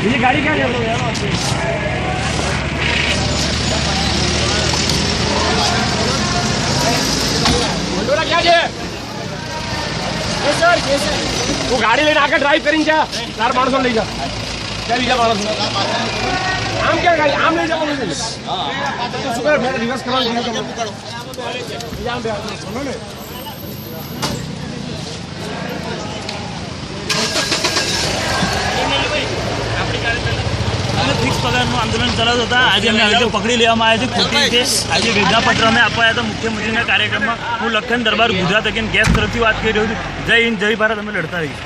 બીજી ગાડી ક્યાં છે? મંડોરા ક્યાં છે? તું ગાડી લઈને આગળ ડ્રાઈવ કરીને જા, ચાર માણસો લઈ જા. ક્યાં બીજા માણસો? આમ ક્યાં ગાડી આમ લઈ જવાનું છે? શું કરે રિવર્સ કરવાનું? ફિક્સ પગારનું આંદોલન ચલાવતા હતા. આજે અમને આવી રીતે પકડી લેવામાં આવ્યા છે ખોટી રીતે. આજે વિજ્ઞાપત્ર અમે અપાયા હતા મુખ્યમંત્રીના કાર્યક્રમમાં. હું લખન દરબાર ગુજરાત અગેન ગેસ તરફથી વાત કરી રહ્યો છું. જય હિન્દ જય ભારત. અમે લડતા રહીશું.